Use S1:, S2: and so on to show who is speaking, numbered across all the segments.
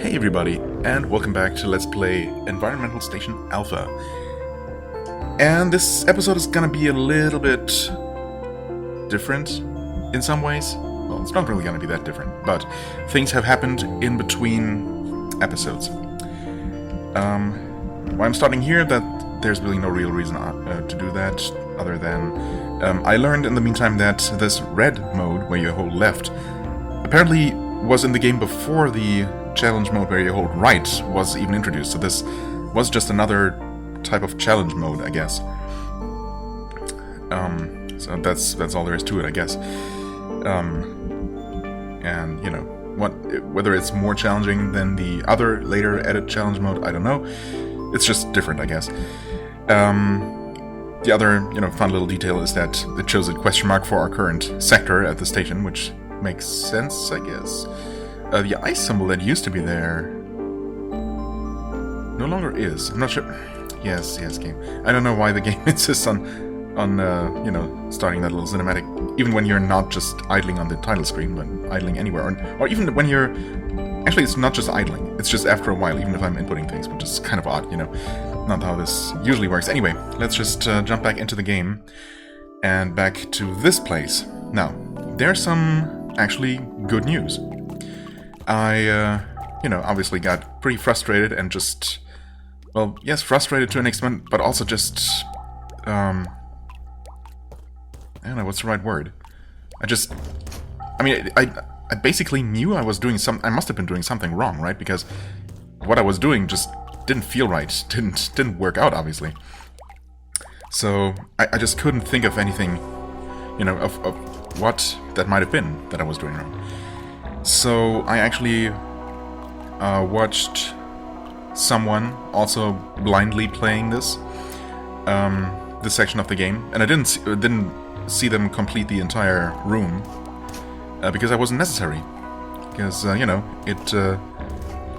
S1: Hey everybody, and welcome back to Let's Play Environmental Station Alpha. And this episode is gonna be a little bit different in some ways. Well, it's not really gonna be that different, but things have happened in between episodes. Why I'm starting here, that there's really no real reason to do that, other than I learned in the meantime that this red mode, where you hold left, apparently was in the game before the challenge mode where you hold right was even introduced. So this was just another type of challenge mode, I guess. So that's all there is to it, I guess. And you know, whether it's more challenging than the other later added challenge mode, I don't know. It's just different, I guess. The other, fun little detail is that it shows a question mark for our current sector at the station, which makes sense, I guess. The ice symbol that used to be there no longer is. I'm not sure. Yes, game. I don't know why the game insists on starting that little cinematic, even when you're not just idling on the title screen, but idling anywhere, or even when you're. Actually, it's not just idling. It's just after a while, even if I'm inputting things, which is kind of odd, Not how this usually works. Anyway, let's just jump back into the game and back to this place. Now, there's some actually good news. I, obviously got pretty frustrated and just, well, yes, frustrated to an extent, but also just, I don't know, what's the right word? I basically knew I was doing I must have been doing something wrong, right? Because what I was doing just didn't feel right, didn't work out, obviously. So, I just couldn't think of anything, of what that might have been that I was doing wrong. So I actually watched someone also blindly playing this section of the game, and I didn't see them complete the entire room because that wasn't necessary. Because it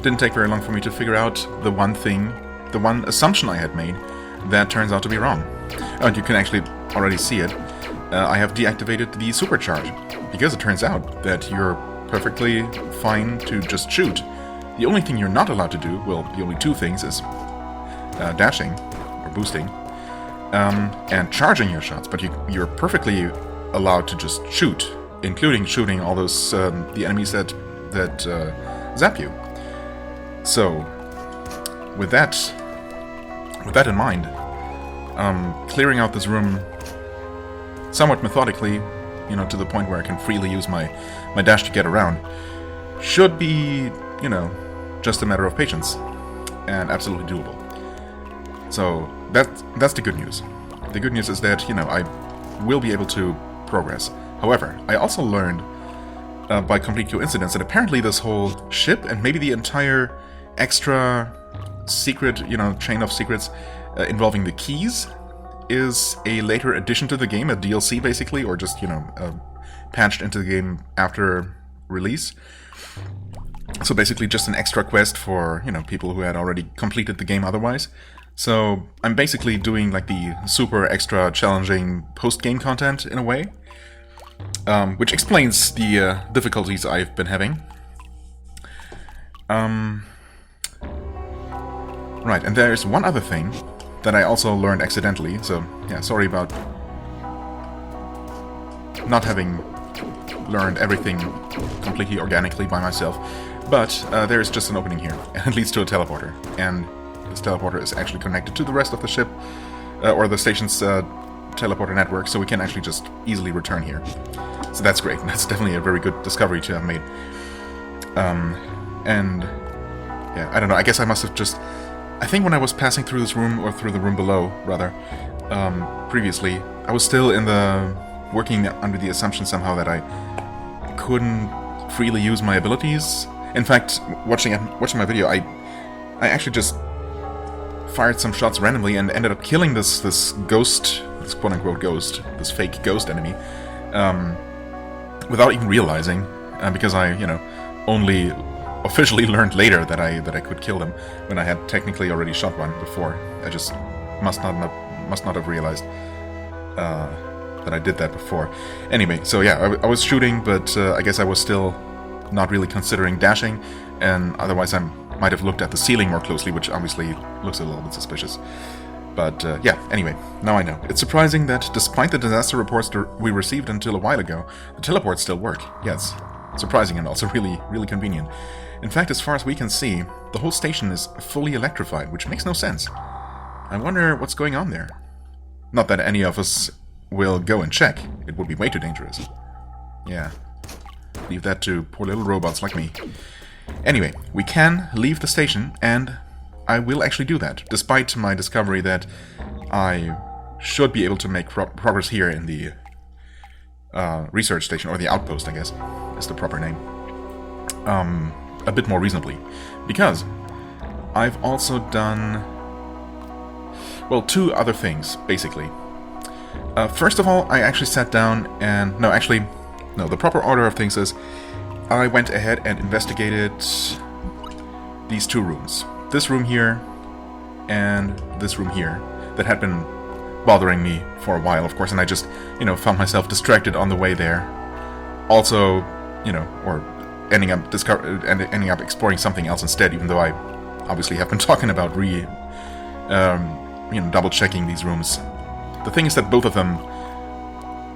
S1: didn't take very long for me to figure out the one assumption I had made that turns out to be wrong. And you can actually already see it. I have deactivated the supercharge because it turns out that you're perfectly fine to just shoot. The only thing you're not allowed to do, well, the only two things, is dashing, or boosting, and charging your shots, but you're perfectly allowed to just shoot, including shooting all those, the enemies that zap you. So, with that in mind, clearing out this room somewhat methodically, to the point where I can freely use my dash to get around, should be, just a matter of patience, and absolutely doable. So, that's the good news. The good news is that, I will be able to progress. However, I also learned, by complete coincidence, that apparently this whole ship, and maybe the entire extra secret, chain of secrets involving the keys, is a later addition to the game, a DLC basically, or just, patched into the game after release. So basically just an extra quest for, people who had already completed the game otherwise. So I'm basically doing like the super extra challenging post-game content in a way, which explains the difficulties I've been having. Right, and there's one other thing that I also learned accidentally, so yeah, sorry about not having learned everything completely organically by myself, but there's just an opening here, and it leads to a teleporter, and this teleporter is actually connected to the rest of the ship, or the station's teleporter network, so we can actually just easily return here. So that's great, that's definitely a very good discovery to have made. And yeah, I don't know, I guess I must have just... I think when I was passing through this room, or through the room below, rather, previously, I was still working under the assumption somehow that I couldn't freely use my abilities. In fact, watching my video, I actually just fired some shots randomly and ended up killing this ghost, this quote-unquote ghost, this fake ghost enemy, without even realizing, because I, only officially learned later that I could kill them when I had technically already shot one before. I just must not have realized that I did that before. Anyway, so yeah, I was shooting, but I guess I was still not really considering dashing, and otherwise I might have looked at the ceiling more closely, which obviously looks a little bit suspicious. But yeah, anyway, now I know. It's surprising that despite the disaster reports we received until a while ago, the teleports still work. Yes, surprising and also really, really convenient. In fact, as far as we can see, the whole station is fully electrified, which makes no sense. I wonder what's going on there. Not that any of us will go and check. It would be way too dangerous. Yeah. Leave that to poor little robots like me. Anyway, we can leave the station, and I will actually do that, despite my discovery that I should be able to make progress here in the research station, or the outpost, I guess, is the proper name, a bit more reasonably. Because I've also done, well, two other things, basically. First of all, I actually sat down and... No, the proper order of things is I went ahead and investigated these two rooms. This room here and this room here that had been bothering me for a while, of course, and I just, found myself distracted on the way there. Also, or ending up exploring something else instead, even though I obviously have been talking about double-checking these rooms. The thing is that both of them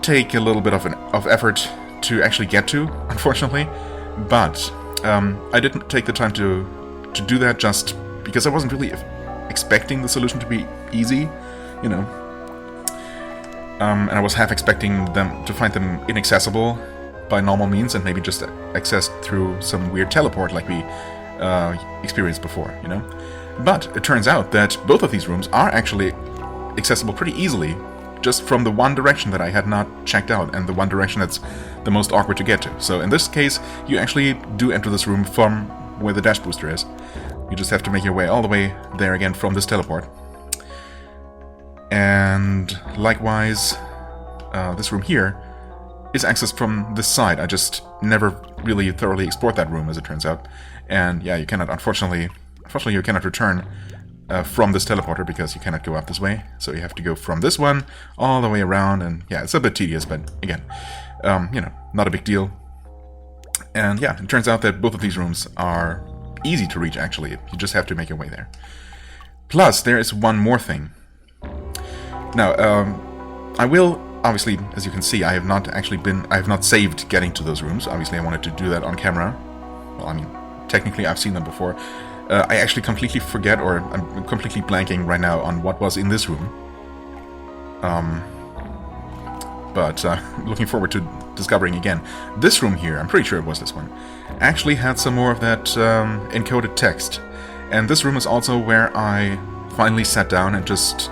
S1: take a little bit of effort to actually get to, unfortunately, but I didn't take the time to do that just because I wasn't really expecting the solution to be easy, and I was half expecting them to find them inaccessible by normal means and maybe just accessed through some weird teleport like we experienced before, But it turns out that both of these rooms are actually accessible pretty easily, just from the one direction that I had not checked out, and the one direction that's the most awkward to get to. So in this case, you actually do enter this room from where the dash booster is. You just have to make your way all the way there again from this teleport. And likewise, this room here is accessed from this side. I just never really thoroughly explored that room, as it turns out. And yeah, you cannot, unfortunately you cannot return from this teleporter, because you cannot go up this way. So you have to go from this one all the way around, and yeah, it's a bit tedious, but again, not a big deal. And yeah, it turns out that both of these rooms are easy to reach, actually. You just have to make your way there. Plus, there is one more thing. Now, I will, obviously, as you can see, I have not saved getting to those rooms. Obviously, I wanted to do that on camera. Well, I mean, technically, I've seen them before. I actually completely forget, or I'm completely blanking right now on what was in this room. But looking forward to discovering again. This room here, I'm pretty sure it was this one, actually had some more of that encoded text. And this room is also where I finally sat down and just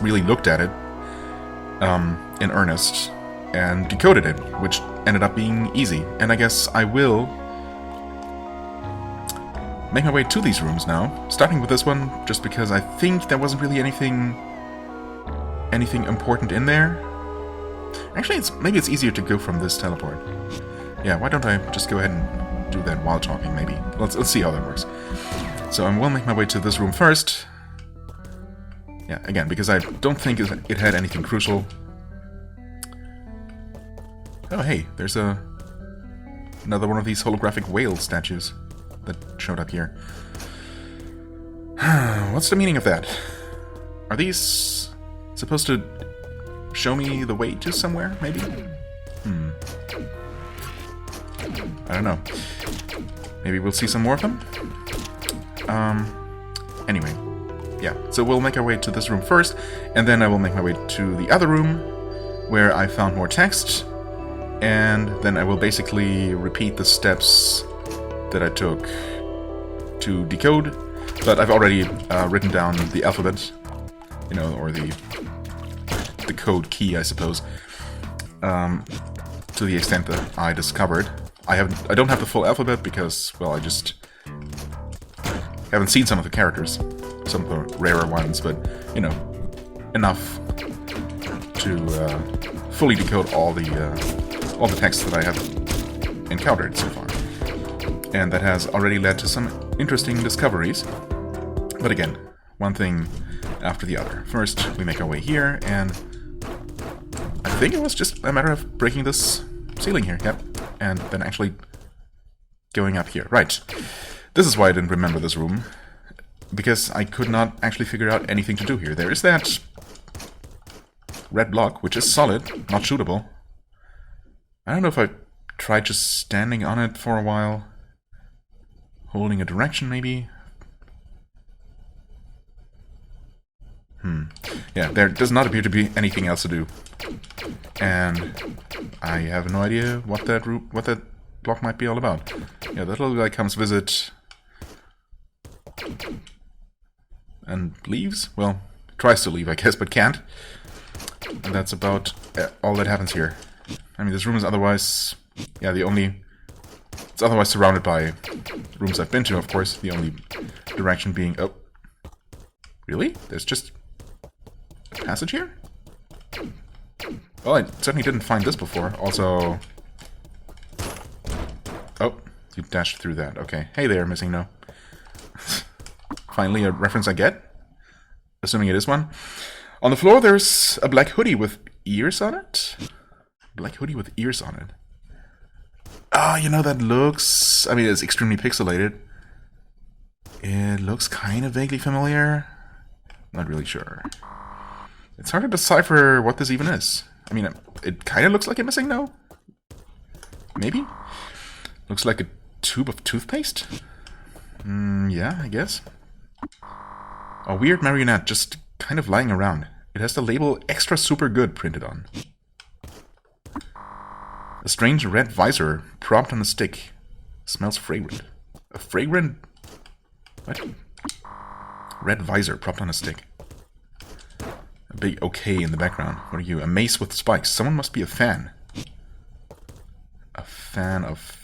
S1: really looked at it in earnest and decoded it, which ended up being easy. And I guess I will make my way to these rooms now, starting with this one, just because I think there wasn't really anything important in there. Actually, maybe it's easier to go from this teleport. Yeah, why don't I just go ahead and do that while talking, maybe. Let's see how that works. So I will make my way to this room first. Yeah, again, because I don't think it had anything crucial. Oh, hey, there's another one of these holographic whale statues that showed up here. What's the meaning of that? Are these supposed to show me the way to somewhere, maybe? I don't know. Maybe we'll see some more of them? Anyway. Yeah, so we'll make our way to this room first, and then I will make my way to the other room, where I found more text, and then I will basically repeat the steps that I took to decode, but I've already written down the alphabet, or the code key, I suppose, to the extent that I discovered. I don't have the full alphabet because, well, I just haven't seen some of the characters, some of the rarer ones, but enough to fully decode all the text that I have encountered so far. And that has already led to some interesting discoveries. But again, one thing after the other. First, we make our way here, and I think it was just a matter of breaking this ceiling here, yep, and then actually going up here. Right. This is why I didn't remember this room, because I could not actually figure out anything to do here. There is that red block, which is solid, not shootable. I don't know if I tried just standing on it for a while, holding a direction maybe. Yeah, there does not appear to be anything else to do, and I have no idea what that block might be all about. Yeah, that little guy comes visit and leaves. Well, tries to leave, I guess, but can't. And that's about all that happens here. I mean, this room is otherwise, yeah, it's otherwise surrounded by rooms I've been to, of course. The only direction being, oh, really? There's just a passage here? Well, I certainly didn't find this before. Also, oh, you dashed through that. Okay. Hey there, Missing No. Finally, a reference I get. Assuming it is one. On the floor, there's a black hoodie with ears on it. Black hoodie with ears on it. Ah, you know, that looks... I mean, it's extremely pixelated. It looks kind of vaguely familiar. Not really sure. It's hard to decipher what this even is. I mean, it kind of looks like a Missing No. Maybe? Looks like a tube of toothpaste? Yeah, I guess. A weird marionette just kind of lying around. It has the label Extra Super Good printed on. A strange red visor propped on a stick. Smells fragrant. A fragrant... What? Red visor propped on a stick. A big okay in the background. What are you? A mace with spikes. Someone must be a fan. A fan of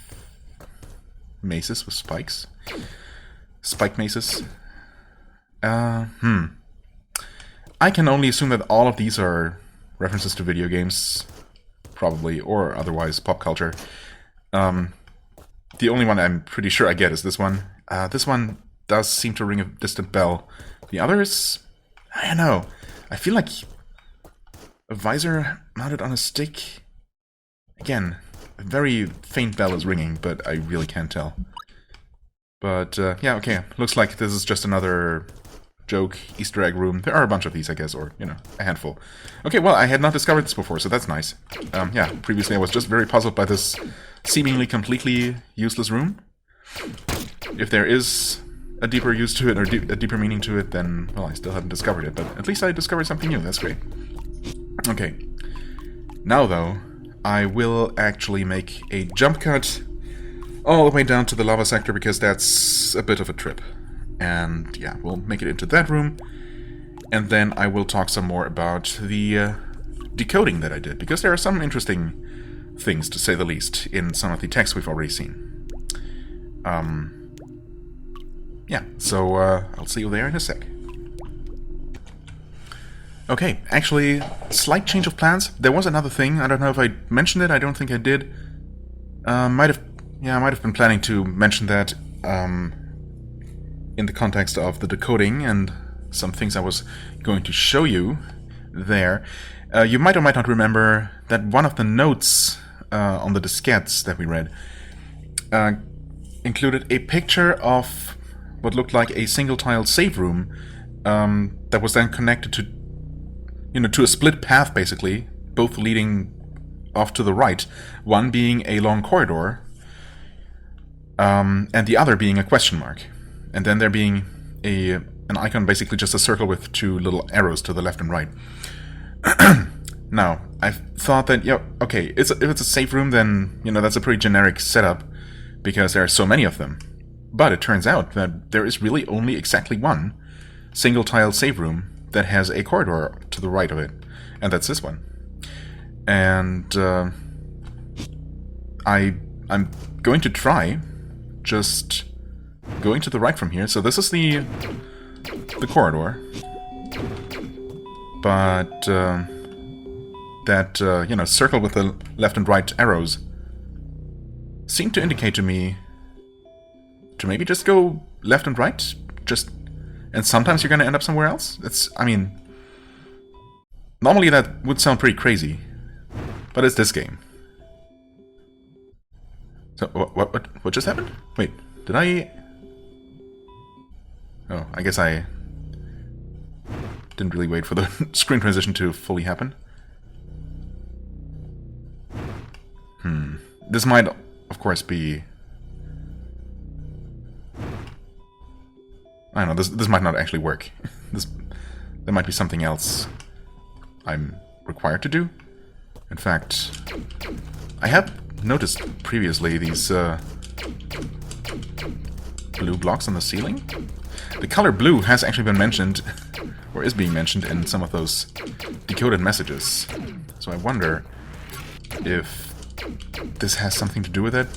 S1: maces with spikes? Spike maces? I can only assume that all of these are references to video games, probably, or otherwise pop culture. The only one I'm pretty sure I get is this one. This one does seem to ring a distant bell. The others, I don't know. I feel like a visor mounted on a stick. Again, a very faint bell is ringing, but I really can't tell. But, yeah, okay. Looks like this is just another joke, Easter egg room. There are a bunch of these, I guess, or, you know, a handful. Okay, well, I had not discovered this before, so that's nice. Yeah, previously I was just very puzzled by this seemingly completely useless room. If there is a deeper use to it, or a deeper meaning to it, then, well, I still haven't discovered it, but at least I discovered something new. That's great. Okay. Now, though, I will actually make a jump cut all the way down to the lava sector, because that's a bit of a trip. And, yeah, we'll make it into that room, and then I will talk some more about the decoding that I did, because there are some interesting things, to say the least, in some of the texts we've already seen. Yeah, so I'll see you there in a sec. Okay, actually, slight change of plans. There was another thing. I don't know if I mentioned it. I don't think I did. I might have been planning to mention that in the context of the decoding and some things I was going to show you there. You might or might not remember that one of the notes on the diskettes that we read included a picture of what looked like a single-tile save room that was then connected to, you know, to a split path, basically, both leading off to the right, one being a long corridor, and the other being a question mark. And then there being an icon, basically just a circle with two little arrows to the left and right. Now, I thought that, yeah, okay, if it's a safe room, then, you know, that's a pretty generic setup, because there are so many of them. But it turns out that there is really only exactly one single-tile save room that has a corridor to the right of it, and that's this one. And I'm going to try just going to the right from here. So this is the corridor, but that you know, circle with the left and right arrows seem to indicate to me to maybe just go left and right, and sometimes you're going to end up somewhere else. I mean, normally that would sound pretty crazy, but it's this game. So what just happened? Wait, did I Oh, I guess I didn't really wait for the screen transition to fully happen. This might, of course, be... I don't know, this might not actually work. There might be something else I'm required to do. In fact, I have noticed previously these blue blocks on the ceiling. The color blue has actually been mentioned, or is being mentioned in some of those decoded messages. So I wonder if this has something to do with it.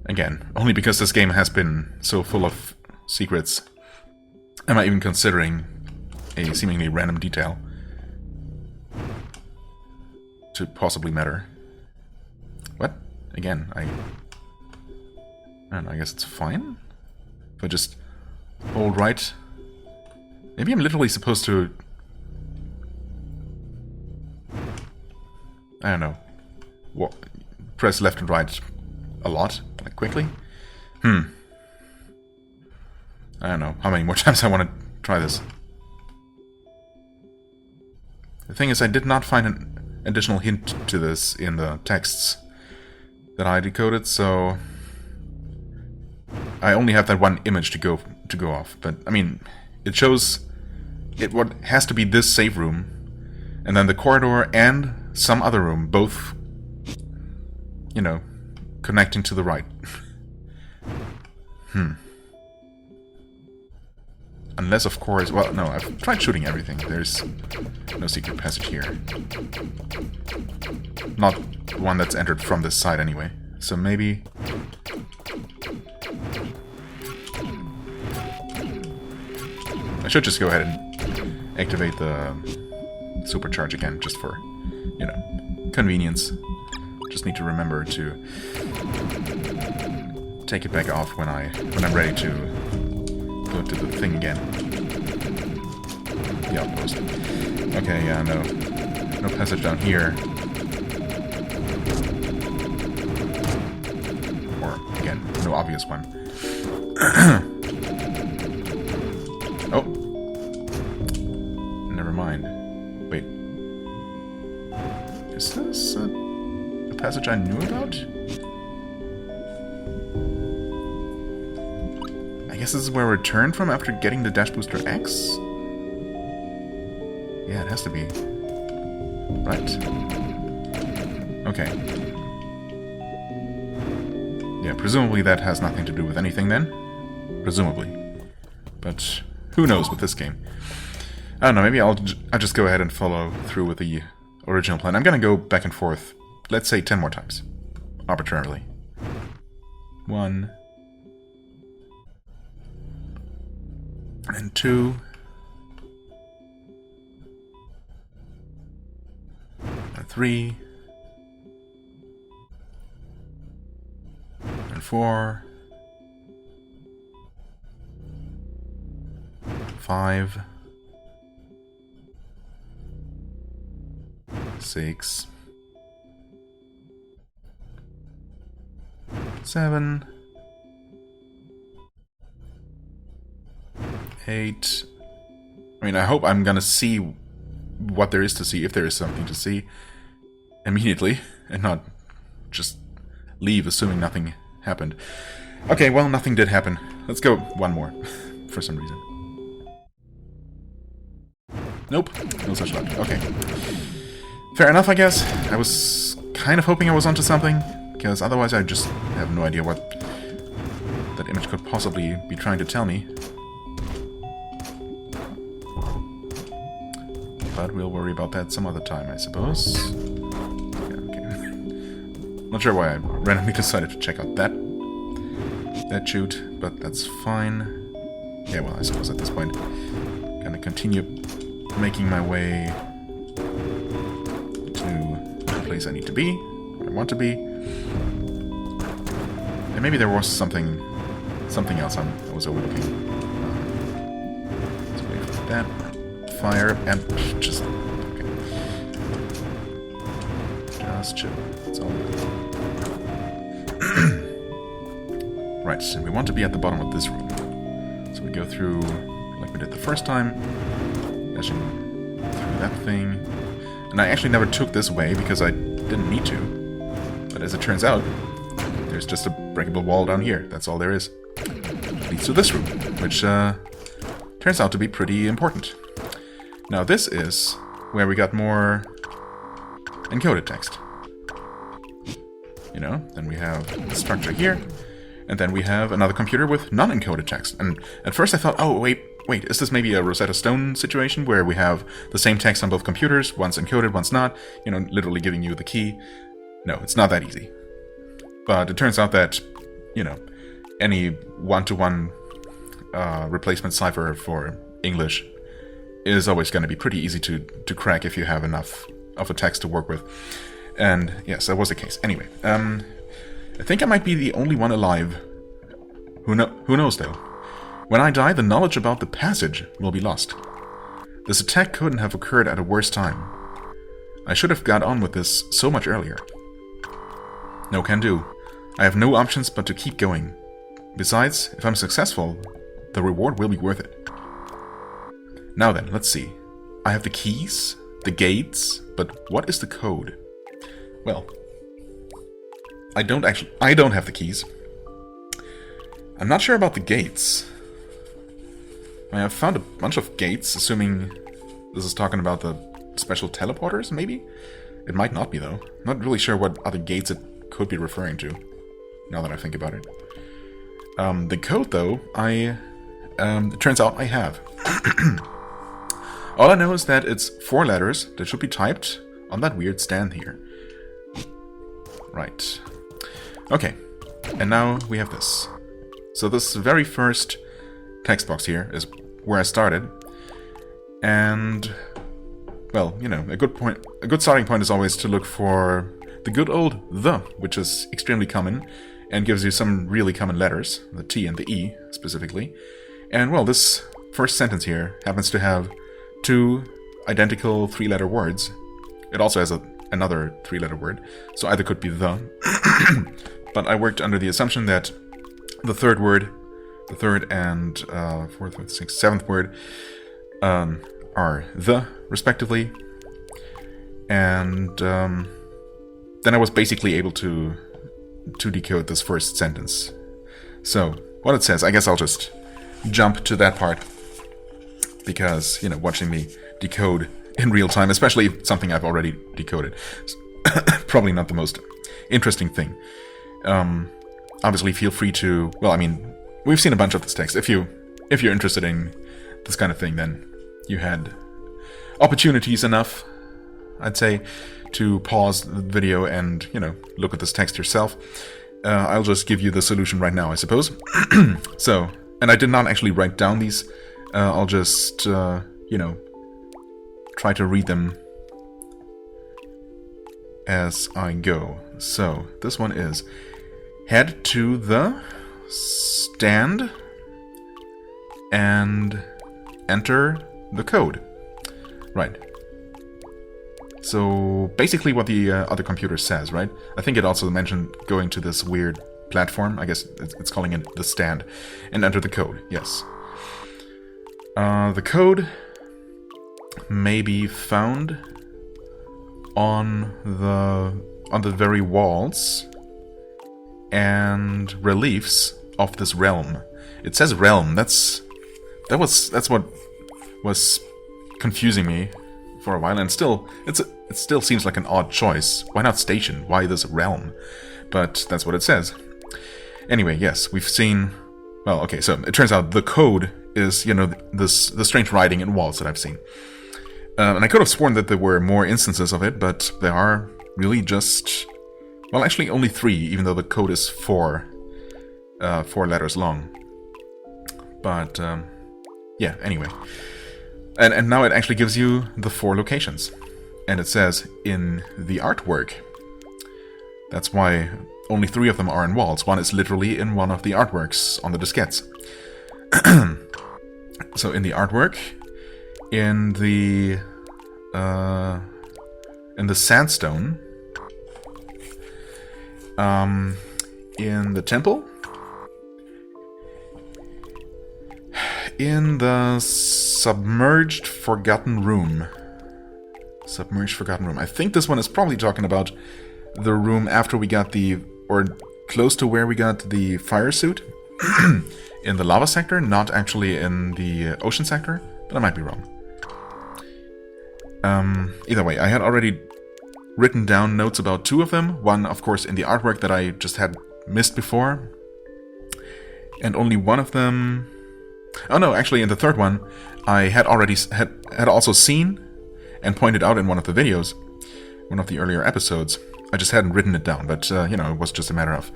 S1: Again, only because this game has been so full of secrets, am I even considering a seemingly random detail to possibly matter. What? Again, I don't know, I guess it's fine? If I just hold right... Maybe I'm literally supposed to... I don't know. What? Press left and right a lot, like quickly? I don't know how many more times I want to try this. The thing is, I did not find an additional hint to this in the texts that I decoded, so I only have that one image to go off. But I mean, it shows what has to be this save room, and then the corridor and some other room, both, you know, connecting to the right. Unless, of course... Well, no, I've tried shooting everything. There's no secret passage here. Not one that's entered from this side, anyway. So maybe... I should just go ahead and activate the supercharge again, just for, you know, convenience. Just need to remember to take it back off when I'm ready to go to the thing again. The outpost. Okay, yeah, no passage down here. Or again, no obvious one. Oh, never mind. Wait, is this a passage I knew about? I guess this is where I returned from after getting the Dash Booster X? Yeah, it has to be. Right. Okay. Yeah, presumably that has nothing to do with anything then. Presumably. But who knows with this game. I don't know, maybe I'll just go ahead and follow through with the original plan. I'm gonna go back and forth, let's say 10 more times. Arbitrarily. 1... and 2, and 3, and 4, 5, 6, 7, 8. I mean, I hope I'm gonna see what there is to see, if there is something to see, immediately, and not just leave assuming nothing happened. Okay, well, nothing did happen. Let's go one more, for some reason. Nope, no such luck. Okay. Fair enough, I guess. I was kind of hoping I was onto something, because otherwise I just have no idea what that image could possibly be trying to tell me. But we'll worry about that some other time, I suppose. Yeah, okay. Not sure why I randomly decided to check out that shoot, but that's fine. Yeah, well, I suppose at this point I'm gonna continue making my way to the place I need to be, where I want to be. And maybe there was something else I was overlooking. Let's wait for that. Fire and just... okay. Just chill. That's all. Right, and we want to be at the bottom of this room. So we go through like we did the first time, dashing through that thing. And I actually never took this way because I didn't need to. But as it turns out, there's just a breakable wall down here. That's all there is. Leads to this room, which turns out to be pretty important. Now this is where we got more encoded text. You know, then we have the structure here, and then we have another computer with non-encoded text. And at first I thought, oh wait, is this maybe a Rosetta Stone situation where we have the same text on both computers, one's encoded, one's not, you know, literally giving you the key? No, it's not that easy. But it turns out that, you know, any one-to-one replacement cipher for English is always going to be pretty easy to crack if you have enough of a text to work with. And yes, that was the case. Anyway, I think I might be the only one alive. Who knows, though? When I die, the knowledge about the passage will be lost. This attack couldn't have occurred at a worse time. I should have got on with this so much earlier. No can do. I have no options but to keep going. Besides, if I'm successful, the reward will be worth it. Now then, let's see. I have the keys, the gates, but what is the code? Well, I don't have the keys. I'm not sure about the gates. I have found a bunch of gates, assuming this is talking about the special teleporters, maybe? It might not be, though. I'm not really sure what other gates it could be referring to, now that I think about it. The code, though, it turns out I have. All I know is that it's 4 letters that should be typed on that weird stand here. Right. Okay, and now we have this. So this very first text box here is where I started. And, well, you know, a good starting point is always to look for the good old the, which is extremely common and gives you some really common letters, the T and the E specifically. And, well, this first sentence here happens to have 2 identical 3-letter words. It also has another 3-letter word, so either could be the, but I worked under the assumption that the third and 4th, 5th, 6th, 7th word are the, respectively. And then I was basically able to decode this first sentence. So, what it says, I guess I'll just jump to that part, because, you know, watching me decode in real time, especially something I've already decoded, probably not the most interesting thing. Obviously, feel free to, well, I mean, we've seen a bunch of this text. If you're interested in this kind of thing, then you had opportunities enough, I'd say, to pause the video and, you know, look at this text yourself. I'll just give you the solution right now, I suppose. So, and I did not actually write down these. I'll just, you know, try to read them as I go. So, this one is: head to the stand and enter the code. Right. So, basically what the other computer says, right? I think it also mentioned going to this weird platform. I guess it's calling it the stand. And enter the code, yes. The code may be found on the very walls and reliefs of this realm. It says realm. That's what was confusing me for a while, and still it still seems like an odd choice. Why not station? Why this realm? But that's what it says. Anyway, yes, we've seen. Well, okay, so it turns out the code is, you know, the strange writing in walls that I've seen. And I could have sworn that there were more instances of it, but there are really just, well, actually only 3, even though the code is 4 letters long. But, yeah, anyway. And now it actually gives you the 4 locations. And it says, in the artwork. That's why only 3 of them are in walls. One is literally in one of the artworks on the diskettes. So in the artwork, in the sandstone, in the temple, in the submerged forgotten room. Submerged forgotten room. I think this one is probably talking about the room after we got or close to where we got the fire suit in the lava sector, not actually in the ocean sector, but I might be wrong. Either way, I had already written down notes about 2 of them. One, of course, in the artwork that I just had missed before. And only one of them... Oh no, actually in the third one, I had already had also seen and pointed out in one of the videos, one of the earlier episodes. I just hadn't written it down, but, it was just a matter of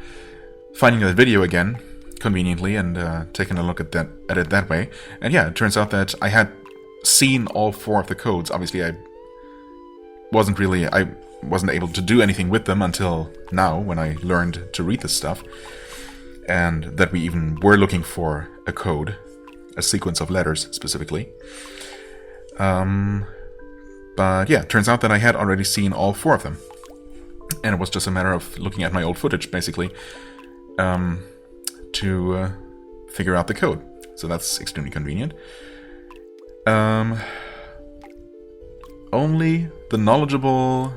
S1: finding that video again, conveniently, and taking a look at it that way. And yeah, it turns out that I had seen all 4 of the codes. Obviously, I wasn't able to do anything with them until now, when I learned to read this stuff. And that we even were looking for a code, a sequence of letters, specifically. But yeah, it turns out that I had already seen all 4 of them. And it was just a matter of looking at my old footage, basically, to figure out the code. So that's extremely convenient. Only the knowledgeable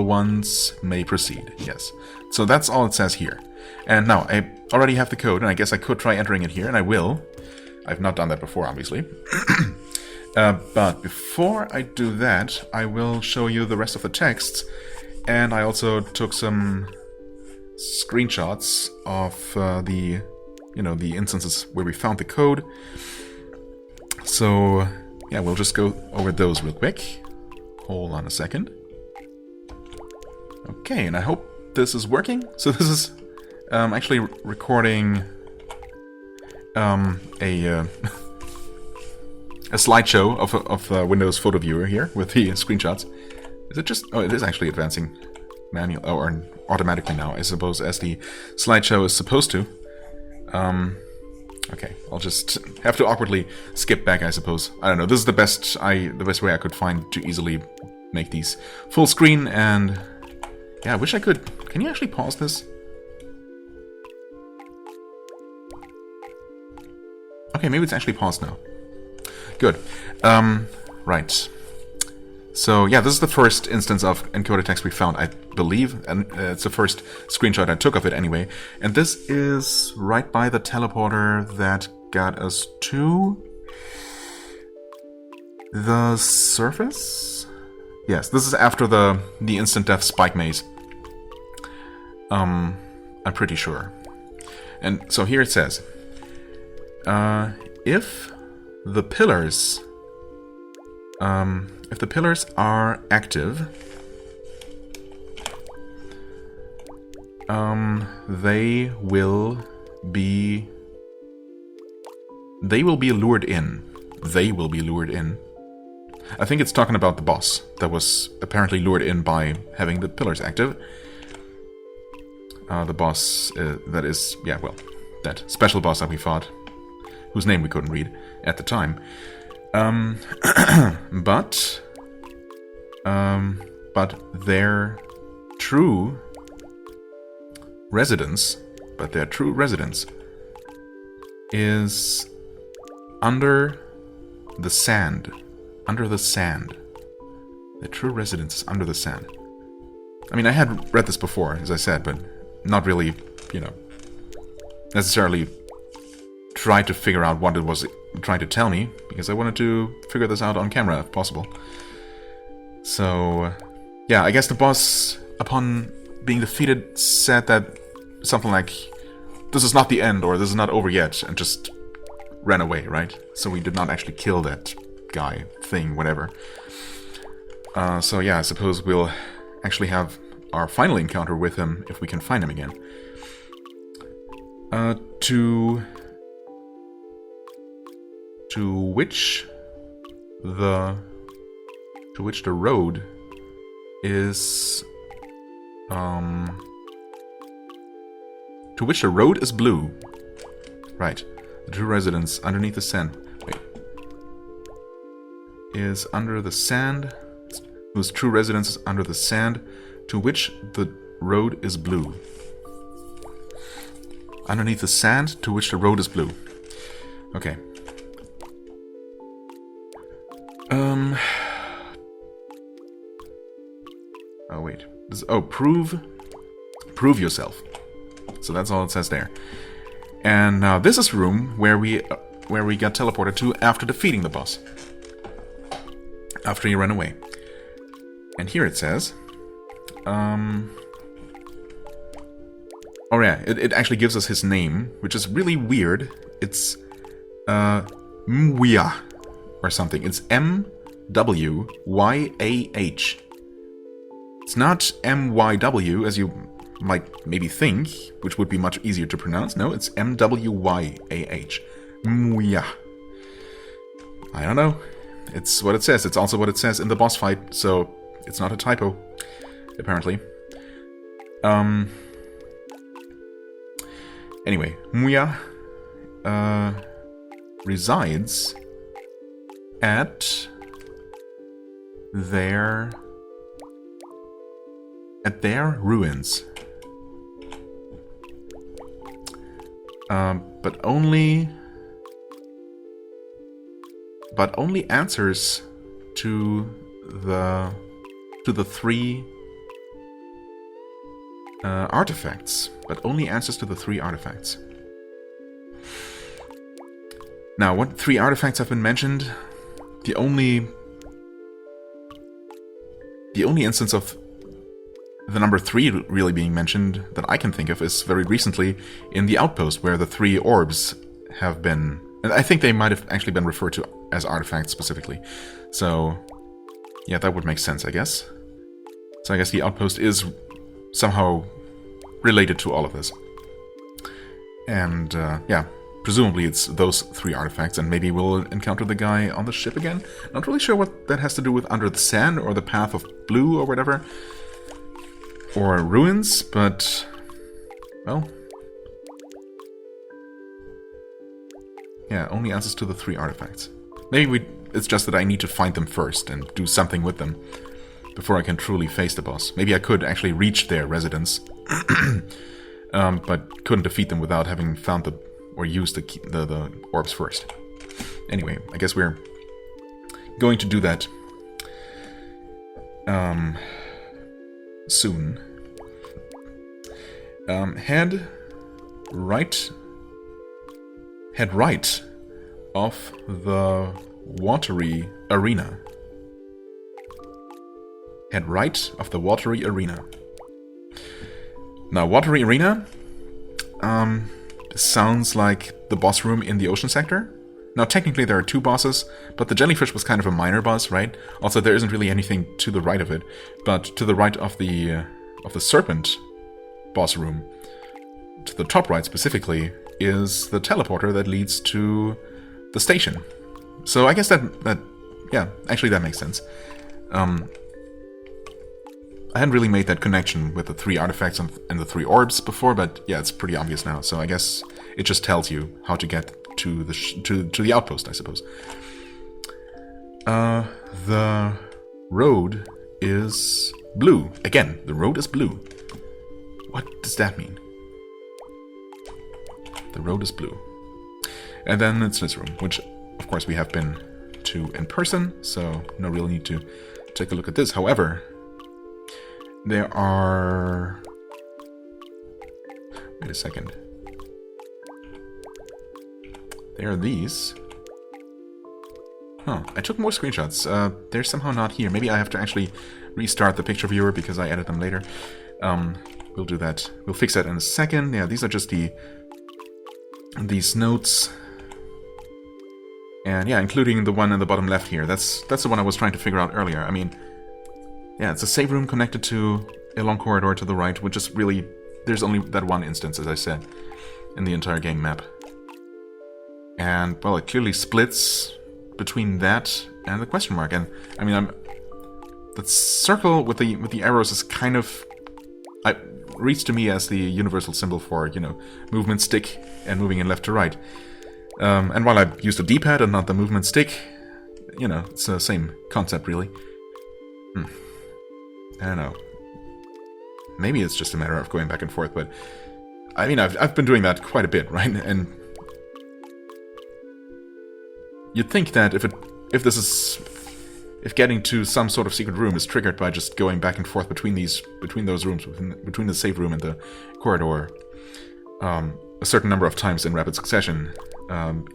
S1: ones may proceed. Yes. So that's all it says here. And now, I already have the code, and I guess I could try entering it here, and I will. I've not done that before, obviously. But before I do that, I will show you the rest of the texts. And I also took some screenshots of the instances where we found the code. So, yeah, we'll just go over those real quick. Hold on a second. Okay, and I hope this is working. So this is actually recording a slideshow of Windows Photo Viewer here with the screenshots. Is it just... Oh, it is actually advancing manual or automatically now, I suppose, as the slideshow is supposed to. Okay, I'll just have to awkwardly skip back, I suppose. I don't know. This is the best way I could find to easily make these full screen, and yeah, I wish I could. Can you actually pause this? Okay, maybe it's actually paused now. Good. Right. So yeah, this is the first instance of encoded text we found, I believe, and it's the first screenshot I took of it anyway. And this is right by the teleporter that got us to the surface? Yes, this is after the instant death spike maze. I'm pretty sure. And so here it says, if the pillars are active, they will be lured in. They will be lured in. I think it's talking about the boss that was apparently lured in by having the pillars active. The boss that is, yeah, well, that special boss that we fought, whose name we couldn't read at the time. But their true residence is under the sand. Under the sand. Their true residence is under the sand. I mean, I had read this before, as I said, but not really, necessarily tried to figure out what it was trying to tell me, because I wanted to figure this out on camera if possible. So, yeah, I guess the boss, upon being defeated, said that something like, this is not the end, or this is not over yet, and just ran away, right? So we did not actually kill that guy, thing, whatever. So yeah, I suppose we'll actually have our final encounter with him if we can find him again. To which the road is blue. Right. The true residence underneath the sand. Wait. Is under the sand, whose true residence is under the sand, to which the road is blue. Underneath the sand, to which the road is blue. Okay. Oh, wait. Prove yourself. So that's all it says there. And now this is the room where we got teleported to after defeating the boss. After he ran away. And here it says... Oh yeah, it actually gives us his name, which is really weird. It's Mwya or something. It's M-W-Y-A-H. It's not M-Y-W, as you might maybe think, which would be much easier to pronounce. No, it's M-W-Y-A-H. Mwya. I don't know. It's what it says. It's also what it says in the boss fight, so it's not a typo, apparently. Anyway, Mwya resides at their ruins. But only answers to the three artifacts. But only answers to the 3 artifacts. Now, what 3 artifacts have been mentioned? The only instance of the number 3 really being mentioned that I can think of is very recently in the Outpost, where the 3 orbs have been... And I think they might have actually been referred to as artifacts specifically. So, yeah, that would make sense, I guess. So I guess the Outpost is somehow related to all of this. And, yeah, presumably it's those 3 artifacts, and maybe we'll encounter the guy on the ship again. Not really sure what that has to do with Under the Sand, or the Path of Blue, or whatever. Or Ruins, but... well... yeah, only answers to the 3 artifacts. Maybe it's just that I need to find them first, and do something with them, before I can truly face the boss. Maybe I could actually reach their residence, but couldn't defeat them without having found or used the orbs first. Anyway, I guess we're going to do that soon. Head right of the watery arena. Head right of the watery arena. Now, watery arena sounds like the boss room in the ocean sector. Now, technically there are 2 bosses, but the jellyfish was kind of a minor boss, right? Also, there isn't really anything to the right of it, but to the right of the serpent boss room, to the top right specifically, is the teleporter that leads to the station. So I guess that yeah, actually that makes sense. I hadn't really made that connection with the 3 artifacts and the 3 orbs before, but yeah, it's pretty obvious now. So I guess it just tells you how to get to the outpost, I suppose. The road is blue. Again, the road is blue. What does that mean? The road is blue. And then it's this room, which of course we have been to in person, so no real need to take a look at this. However, there are... wait a second. There are these. Huh, I took more screenshots. They're somehow not here. Maybe I have to actually restart the picture viewer because I added them later. We'll do that. We'll fix that in a second. Yeah, these are just these notes. And yeah, including the one in the bottom left here. That's the one I was trying to figure out earlier. I mean, yeah, it's a save room connected to a long corridor to the right, which is really... there's only that one instance, as I said, in the entire game map. And, well, it clearly splits between that and the question mark. And, I mean, the circle with the arrows is kind of... reads to me as the universal symbol for, you know, movement stick and moving in left to right. And while I use the D-pad and not the movement stick, you know, it's the same concept, really. I don't know. Maybe it's just a matter of going back and forth, but... I mean, I've been doing that quite a bit, right? And... you'd think that if getting to some sort of secret room is triggered by just going back and forth between those rooms, between the save room and the corridor, a certain number of times in rapid succession,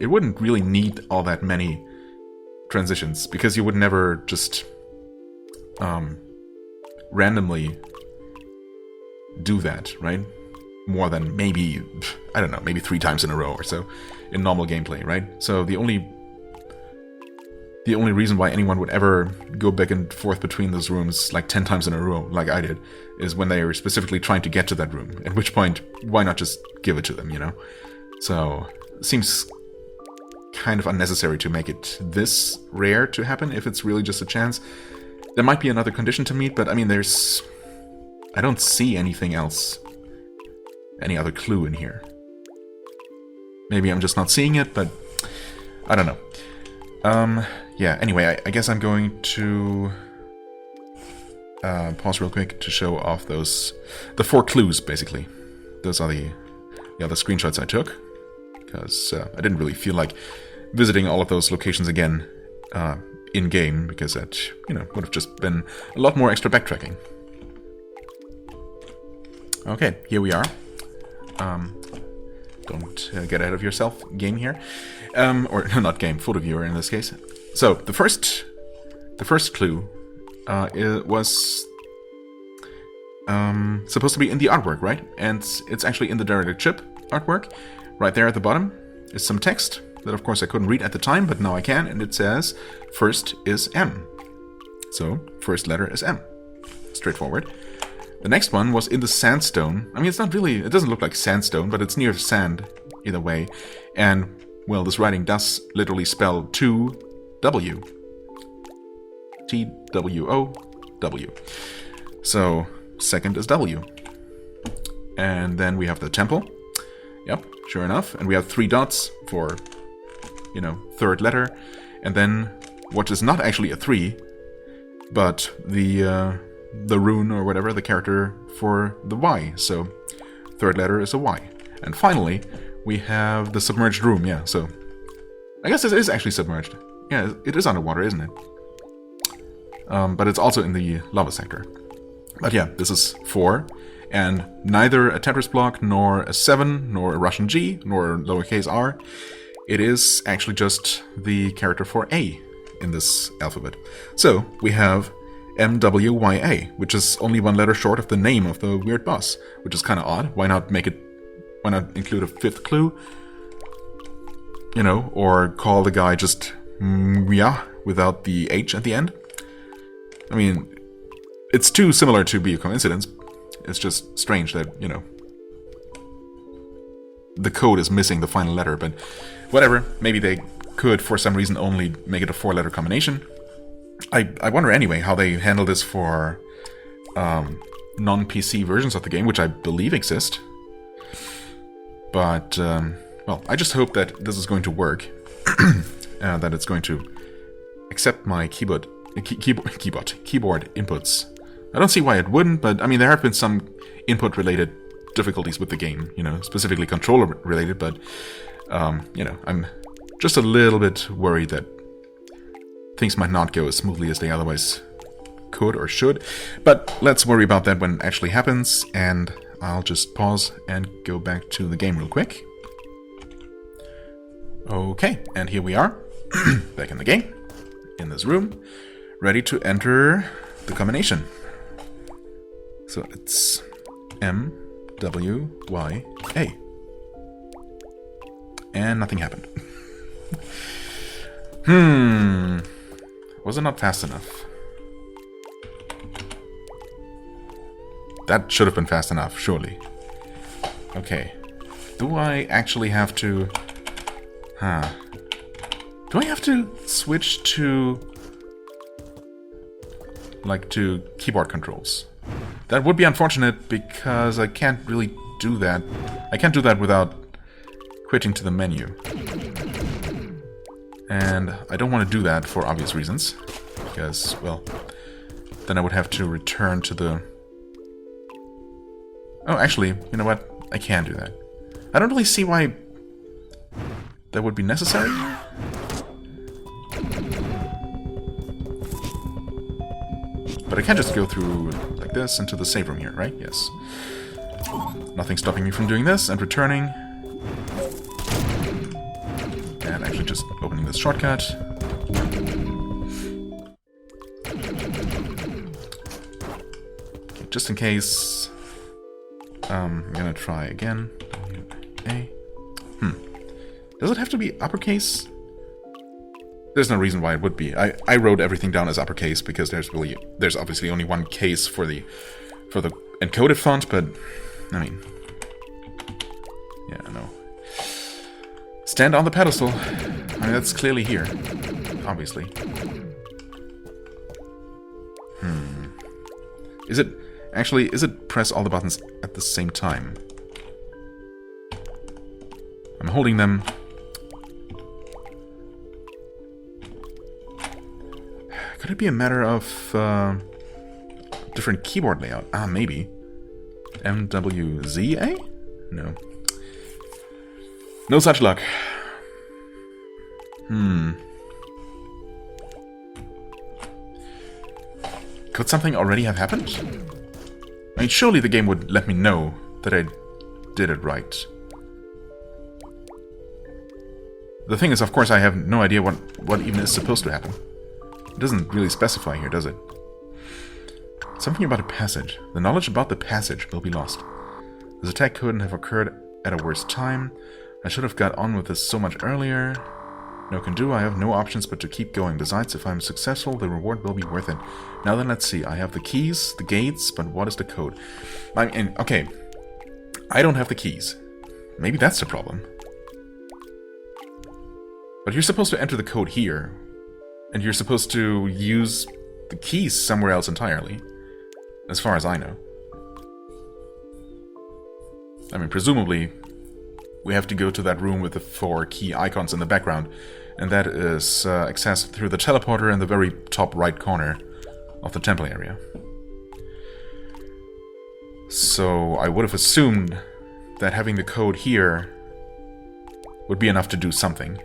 S1: it wouldn't really need all that many transitions, because you would never just randomly do that, right? More than maybe, I don't know, maybe 3 times in a row or so in normal gameplay, right? So the only reason why anyone would ever go back and forth between those rooms like 10 times in a row, like I did, is when they were specifically trying to get to that room. At which point, why not just give it to them, you know? So, it seems kind of unnecessary to make it this rare to happen if it's really just a chance. There might be another condition to meet, but I mean, I don't see anything else. Any other clue in here. Maybe I'm just not seeing it, but I don't know. Yeah, anyway, I guess I'm going to pause real quick to show off the 4 clues, basically. Those are the other screenshots I took, because I didn't really feel like visiting all of those locations again in-game, because that, you know, would have just been a lot more extra backtracking. Okay, here we are. Don't get ahead of yourself, game here. Or not game, photo viewer in this case. So the first clue was supposed to be in the artwork, right? And it's actually in the directed chip artwork. Right there at the bottom is some text that, of course, I couldn't read at the time, but now I can, and it says first is M. So first letter is M. Straightforward. The next one was in the sandstone. I mean, it doesn't look like sandstone, but it's near sand, either way. And, well, this writing does literally spell to-W. T-W-O-W. So, second is W. And then we have the temple. Yep, sure enough. And we have 3 dots for, you know, third letter. And then, what is not actually a 3, but the rune or whatever, the character for the Y. So, third letter is a Y. And finally, we have the submerged room, yeah, so I guess it is actually submerged. Yeah, it is underwater, isn't it? But it's also in the lava sector. But yeah, this is 4, and neither a Tetris block, nor a 7, nor a Russian G, nor a lowercase r. It is actually just the character for A in this alphabet. So, we have MWYA, which is only 1 letter short of the name of the weird boss, which is kind of odd. Why not include a 5th clue? You know, or call the guy just Mya without the H at the end? I mean, it's too similar to be a coincidence. It's just strange that, you know, the code is missing the final letter, but whatever. Maybe they could, for some reason, only make it a 4-letter combination. I wonder anyway how they handle this for non-PC versions of the game, which I believe exist. But, well, I just hope that this is going to work. That it's going to accept my keyboard inputs. I don't see why it wouldn't, but I mean, there have been some input-related difficulties with the game, you know, specifically controller-related, but, you know, I'm just a little bit worried that things might not go as smoothly as they otherwise could or should. But let's worry about that when it actually happens, and I'll just pause and go back to the game real quick. Okay, and here we are, back in the game, in this room, ready to enter the combination. So it's M, W, Y, A. And nothing happened. Was it not fast enough? That should have been fast enough, surely. Okay. Do I actually have to... Do I have to switch to... like, to keyboard controls? That would be unfortunate, because I can't really do that. I can't do that without quitting to the menu. And I don't want to do that for obvious reasons, because, well, then I would have to return to the... Oh, actually, you know what? I can do that. I don't really see why that would be necessary. But I can't just go through like this into the save room here, right? Yes. Nothing stopping me from doing this and returning. And actually just opening this shortcut. Okay, just in case. I'm gonna try again. A. Does it have to be uppercase? There's no reason why it would be. I wrote everything down as uppercase because there's obviously only one case for the encoded font, but I mean, yeah, no. Stand on the pedestal. I mean, that's clearly here, obviously. Is it press all the buttons at the same time? I'm holding them. Could it be a matter of different keyboard layout? Ah, maybe. MWZA? No. No such luck. Could something already have happened? I mean, surely the game would let me know that I did it right. The thing is, of course, I have no idea what even is supposed to happen. It doesn't really specify here, does it? Something about a passage. The knowledge about the passage will be lost. This attack couldn't have occurred at a worse time. I should have got on with this so much earlier. No can do, I have no options but to keep going. Besides, if I'm successful, the reward will be worth it. Now then, let's see. I have the keys, the gates, but what is the code? I mean, okay. I don't have the keys. Maybe that's the problem. But you're supposed to enter the code here. And you're supposed to use the keys somewhere else entirely. As far as I know. I mean, presumably, we have to go to that room with the 4 key icons in the background. And that is accessed through the teleporter in the very top right corner of the temple area. So I would have assumed that having the code here would be enough to do something.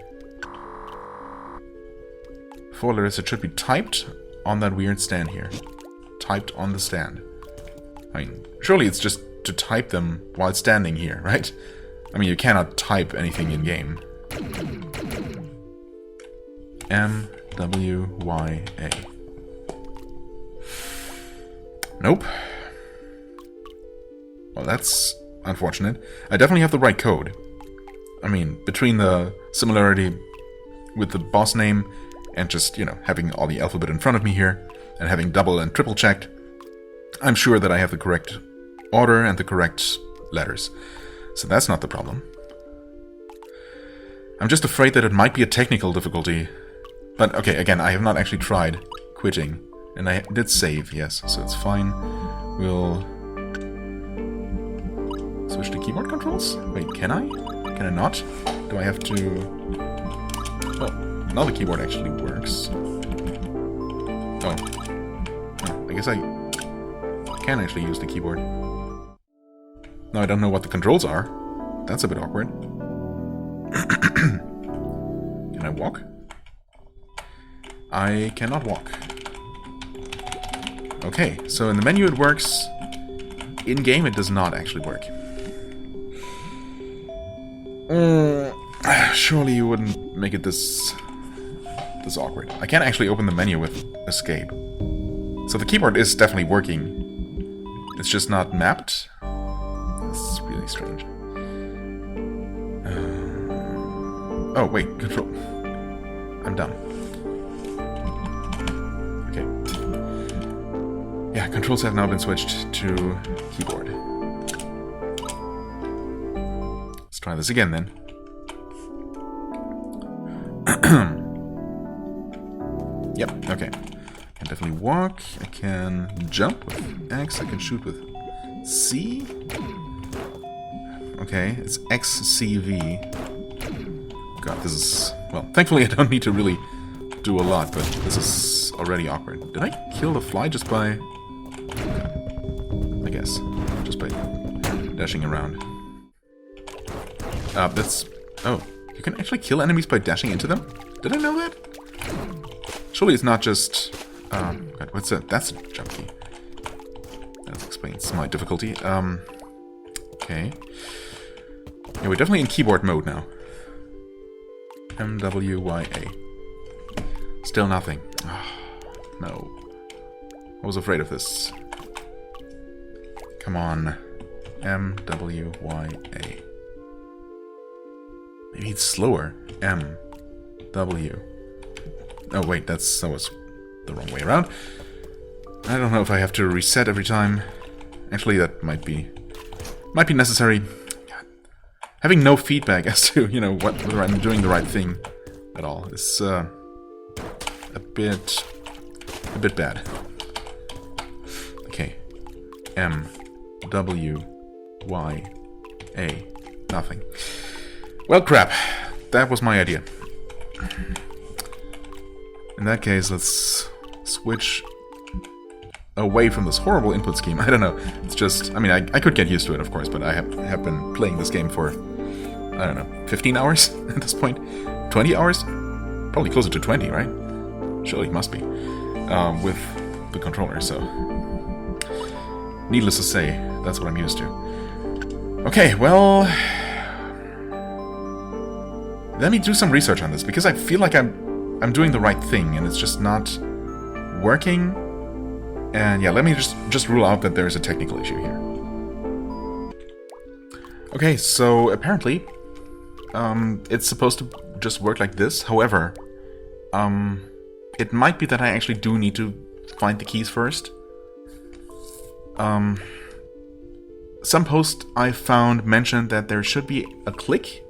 S1: 4 letters, it should be typed on that weird stand here. Typed on the stand. I mean, surely it's just to type them while standing here, right? I mean, you cannot type anything in-game. M-W-Y-A. Nope. Well, that's unfortunate. I definitely have the right code. I mean, between the similarity with the boss name and just, you know, having all the alphabet in front of me here, and having double and triple checked, I'm sure that I have the correct order and the correct letters. So that's not the problem. I'm just afraid that it might be a technical difficulty. But, okay, again, I have not actually tried quitting. And I did save, yes, so it's fine. We'll switch to keyboard controls? Wait, can I? Can I not? Do I have to... Well, now the keyboard actually works. Oh. I guess I can actually use the keyboard. Now I don't know what the controls are. That's a bit awkward. Can I walk? I cannot walk. Okay, so in the menu it works. In-game it does not actually work. Surely you wouldn't make it this awkward. I can't actually open the menu with escape. So the keyboard is definitely working. It's just not mapped. That's really strange. Oh, wait, control. I'm done. Okay. Yeah, controls have now been switched to keyboard. Let's try this again then. Yep, okay. I can definitely walk. I can jump with X. I can shoot with C. Okay, it's XCV. God, this is... Well, thankfully I don't need to really do a lot, but this is already awkward. Did I kill the fly just by... I guess. Just by dashing around. That's... Oh, you can actually kill enemies by dashing into them? Did I know that? Surely it's not just God, what's that? That's a jump key. That explains my difficulty. Okay. Yeah, we're definitely in keyboard mode now. MWYA. Still nothing. Oh, no. I was afraid of this. Come on. MWYA. Maybe it's slower. MW. Oh wait, that was the wrong way around. I don't know if I have to reset every time. Actually, that might be necessary. God. Having no feedback as to, you know, whether I'm doing the right thing at all is a bit bad. Okay. MWYA. Nothing. Well, crap. That was my idea. In that case, let's switch away from this horrible input scheme. I don't know. It's just... I mean, I could get used to it, of course, but I have been playing this game for, I don't know, 15 hours at this point? 20 hours? Probably closer to 20, right? Surely it must be. With the controller, so... Needless to say, that's what I'm used to. Okay, well... Let me do some research on this, because I feel like I'm doing the right thing, and it's just not working. And yeah, let me just rule out that there's a technical issue here. Okay, so apparently, it's supposed to just work like this. However, it might be that I actually do need to find the keys first. Some post I found mentioned that there should be a click.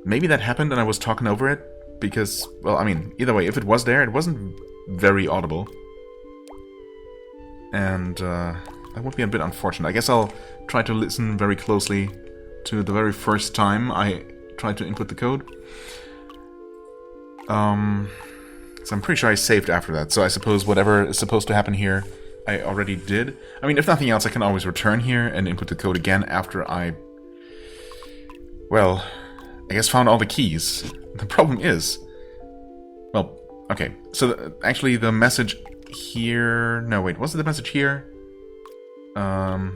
S1: Maybe that happened and I was talking over it, because, well, I mean, either way, if it was there, it wasn't very audible. And that would be a bit unfortunate. I guess I'll try to listen very closely to the very first time I tried to input the code. So I'm pretty sure I saved after that, so I suppose whatever is supposed to happen here, I already did. I mean, if nothing else, I can always return here and input the code again after I... Well... I guess found all the keys. The problem is... Well, okay. So, actually, the message here... No, wait. Was it the message here? No,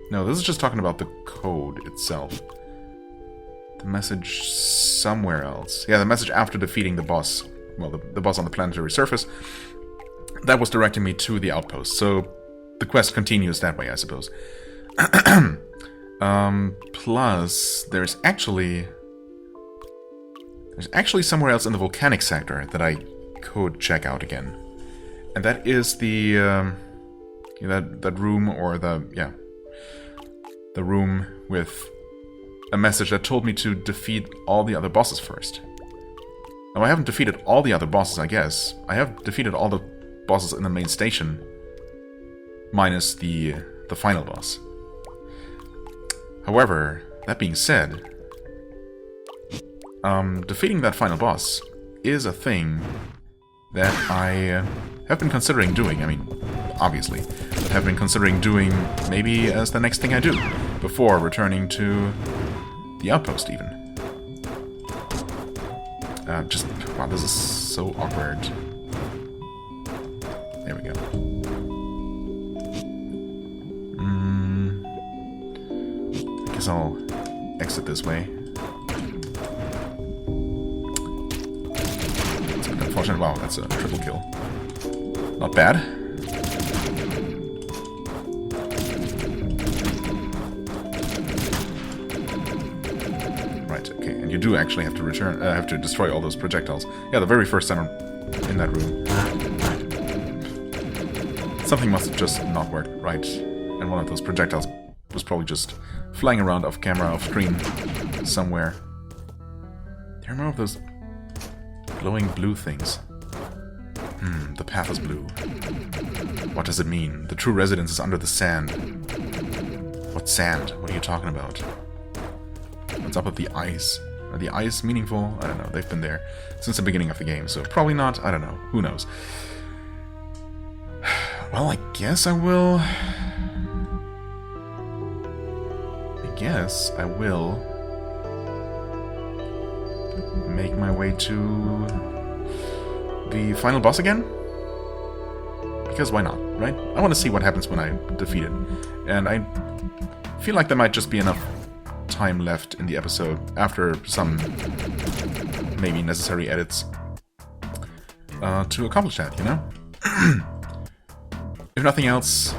S1: this is just talking about the code itself. The message somewhere else. Yeah, the message after defeating the boss. Well, the boss on the planetary surface. That was directing me to the outpost. So, the quest continues that way, I suppose. Plus, there's actually somewhere else in the volcanic sector that I could check out again, and that is the that room, or the room with a message that told me to defeat all the other bosses first. Now, I haven't defeated all the other bosses, I guess. I have defeated all the bosses in the main station, minus the final boss. However, that being said, defeating that final boss is a thing that I have been considering doing. I mean, obviously, but have been considering doing maybe as the next thing I do, before returning to the outpost, even. Wow, this is so awkward. There we go. I'll exit this way. It's a bit unfortunate. Wow, that's a triple kill. Not bad. Right, okay, and you do actually have to have to destroy all those projectiles. Yeah, the very first time in that room. Something must have just not worked right, and one of those projectiles was probably just flying around off camera, off screen, somewhere. Do you remember those glowing blue things? The path is blue. What does it mean? The true residence is under the sand. What sand? What are you talking about? What's up with the ice? Are the ice meaningful? I don't know. They've been there since the beginning of the game, so probably not. I don't know. Who knows? Well, I guess I will... I will make my way to the final boss again. Because why not, right? I want to see what happens when I defeat it. And I feel like there might just be enough time left in the episode after some maybe necessary edits to accomplish that, you know? If nothing else,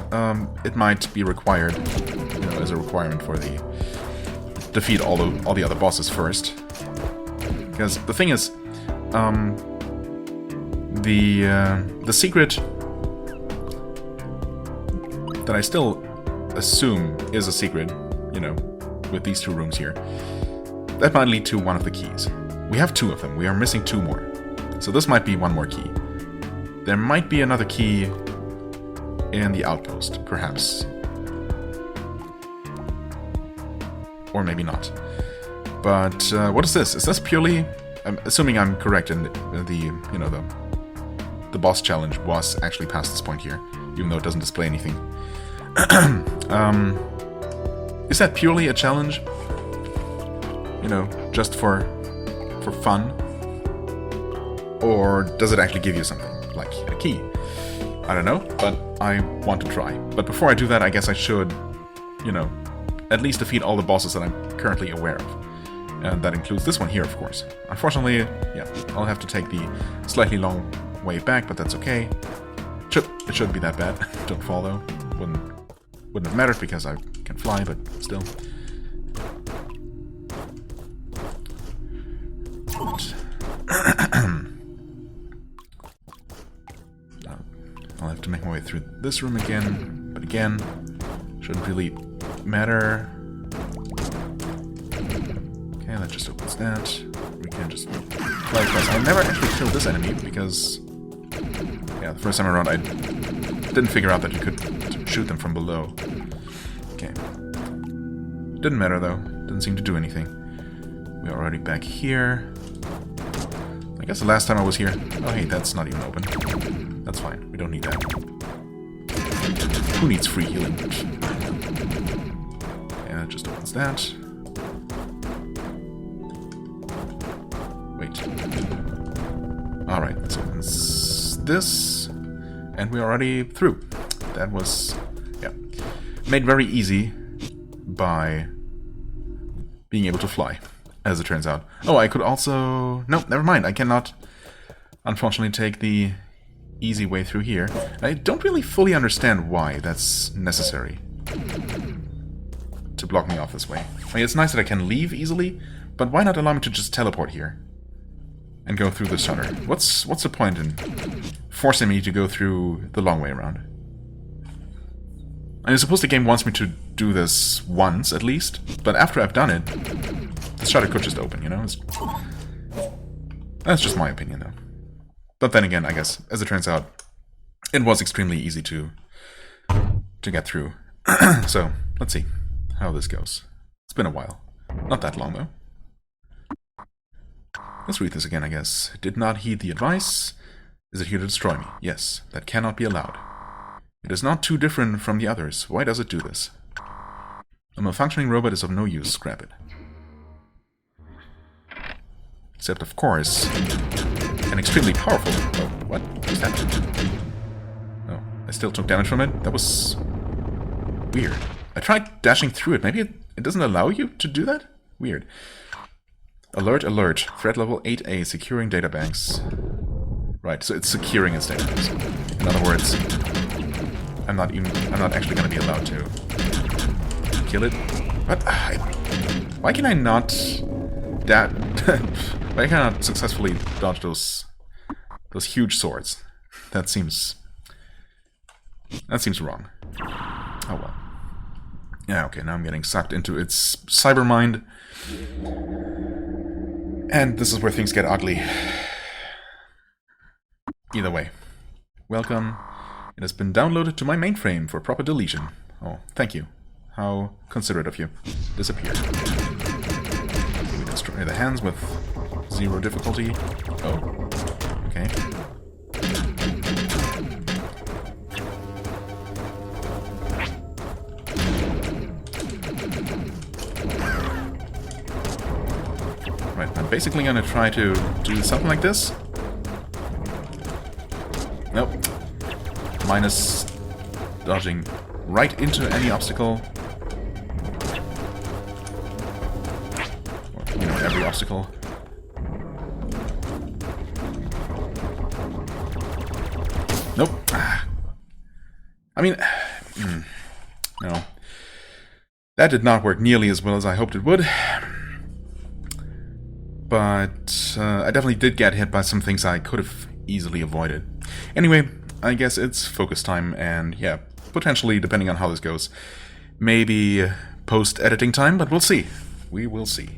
S1: it might be required, you know, as a requirement for the defeat all the other bosses first. Because the thing is, the secret that I still assume is a secret, you know, with these 2 rooms here, that might lead to one of the keys. We have 2 of them. We are missing 2 more. So this might be one more key. There might be another key in the outpost, perhaps. Or maybe not. But what is this? Is this purely... I'm assuming I'm correct in the you know, the boss challenge was actually past this point here, even though it doesn't display anything. Is that purely a challenge? You know, just for fun? Or does it actually give you something, like a key? I don't know, but I want to try. But before I do that, I guess I should, you know, at least defeat all the bosses that I'm currently aware of. And that includes this one here, of course. Unfortunately, yeah, I'll have to take the slightly long way back, but that's okay. It shouldn't be that bad. Don't fall, though. Wouldn't have mattered because I can fly, but still. I'll have to make my way through this room again, but again, shouldn't really matter. Okay, that just opens that. We can just fly across. I never actually killed this enemy because, yeah, the first time around I didn't figure out that you could shoot them from below. Okay. Didn't matter though. Didn't seem to do anything. We're already back here. I guess the last time I was here... Oh hey, that's not even open. That's fine. We don't need that. Who needs free healing? And it just opens that. Wait. Alright, let's open this. And we're already through. That was... yeah. Made very easy by being able to fly, as it turns out. Oh, I could also... No, never mind. I cannot, unfortunately, take the easy way through here. I don't really fully understand why that's necessary to block me off this way. I mean, it's nice that I can leave easily, but why not allow me to just teleport here and go through the shutter? What's the point in forcing me to go through the long way around? I suppose the game wants me to do this once, at least, but after I've done it, the shutter could just open, you know? That's just my opinion, though. But then again, I guess, as it turns out, it was extremely easy to get through. So, let's see how this goes. It's been a while. Not that long, though. Let's read this again, I guess. Did not heed the advice. Is it here to destroy me? Yes, that cannot be allowed. It is not too different from the others. Why does it do this? A malfunctioning robot is of no use. Scrap it. Except, of course, an extremely powerful... Oh, what was that? Oh, I still took damage from it? That was... weird. I tried dashing through it. Maybe it doesn't allow you to do that? Weird. Alert, alert. Threat level 8A, securing databanks. Right, so it's securing its databanks. In other words, I'm not actually going to be allowed to kill it. What? Why can I not... Why can I not successfully dodge those huge swords? That seems wrong. Oh well. Yeah, okay, now I'm getting sucked into its cyber mind. And this is where things get ugly. Either way. Welcome. It has been downloaded to my mainframe for proper deletion. Oh, thank you. How considerate of you. Disappear. We destroy the hands with 0 difficulty. Oh. Okay. Right, I'm basically gonna try to do something like this. minus dodging right into any obstacle. Or, you know, every obstacle. Nope. I mean, no. That did not work nearly as well as I hoped it would. But I definitely did get hit by some things I could have easily avoided. Anyway, I guess it's focus time, and yeah, potentially, depending on how this goes, maybe post-editing time, but we'll see. We will see.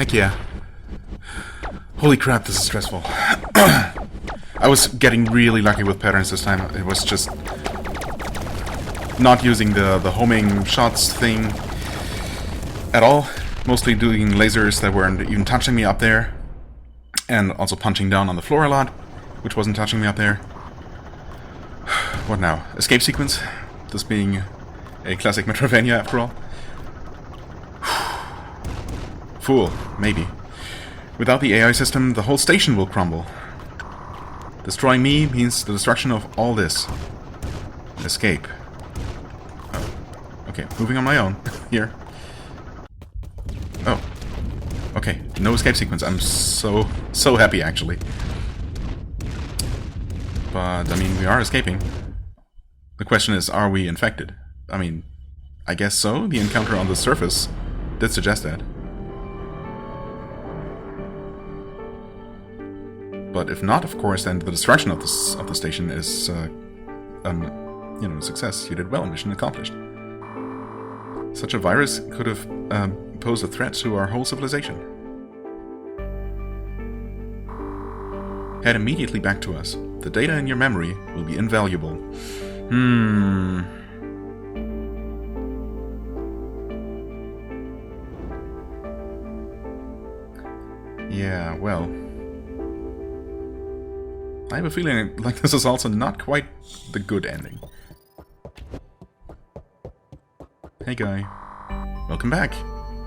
S1: Heck yeah. Holy crap, this is stressful. I was getting really lucky with patterns this time. It was just not using the homing shots thing at all. Mostly doing lasers that weren't even touching me up there. And also punching down on the floor a lot, which wasn't touching me up there. What now? Escape sequence? This being a classic Metroidvania after all. Fool, maybe. Without the AI system, the whole station will crumble. Destroying me means the destruction of all this. Escape. Oh. Okay, moving on my own. Here. Oh. Okay, no escape sequence. I'm so happy, actually. But, I mean, we are escaping. The question is, are we infected? I mean, I guess so. The encounter on the surface did suggest that. But if not, of course, then the destruction of the station is, you know, a success. You did well. Mission accomplished. Such a virus could have posed a threat to our whole civilization. Head immediately back to us. The data in your memory will be invaluable. Yeah, well... I have a feeling like this is also not quite the good ending. Hey guy. Welcome back.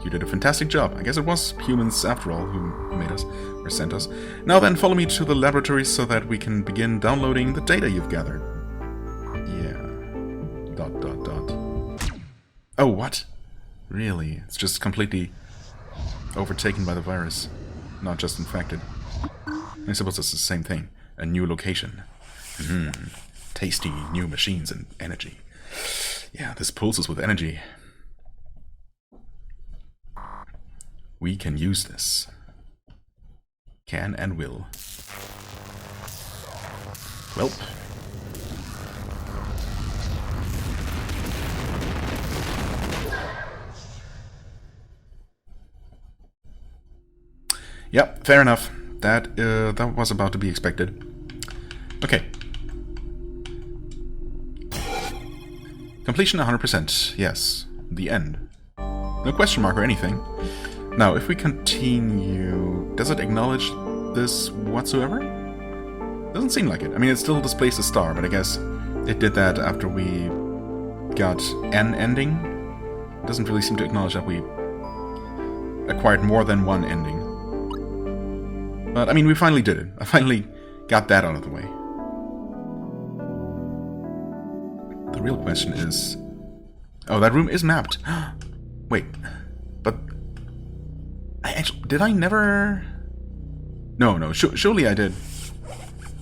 S1: You did a fantastic job. I guess it was humans after all who made us, or sent us. Now then, follow me to the laboratory so that we can begin downloading the data you've gathered. Yeah. ... Oh, what? Really? It's just completely overtaken by the virus. Not just infected. I suppose it's the same thing. A new location. Tasty new machines and energy. Yeah, this pulses with energy. We can use this. Can and will. Welp. Yep, fair enough. That was about to be expected. Okay. Completion 100%. Yes. The end. No question mark or anything. Now, if we continue... Does it acknowledge this whatsoever? Doesn't seem like it. I mean, it still displays the star, but I guess it did that after we got an ending. It doesn't really seem to acknowledge that we acquired more than one ending. But, I mean, we finally did it. I finally got that out of the way. The real question is... Oh, that room is mapped. Wait. But... Did I never... No. Surely I did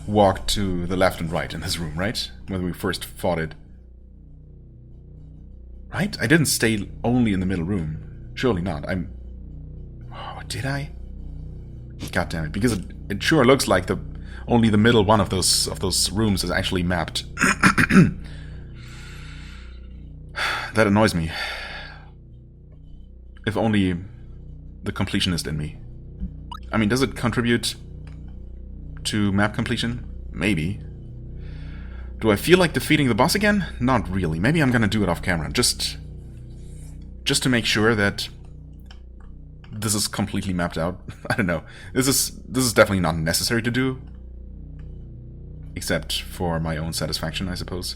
S1: walk to the left and right in this room, right? When we first fought it. Right? I didn't stay only in the middle room. Surely not. Oh, did I? God damn it, because it sure looks like only the middle one of those rooms is actually mapped. That annoys me. If only the completionist in me. I mean, does it contribute to map completion? Maybe. Do I feel like defeating the boss again? Not really. Maybe I'm gonna do it off camera, just to make sure that this is completely mapped out. I don't know. This is definitely not necessary to do. Except for my own satisfaction, I suppose.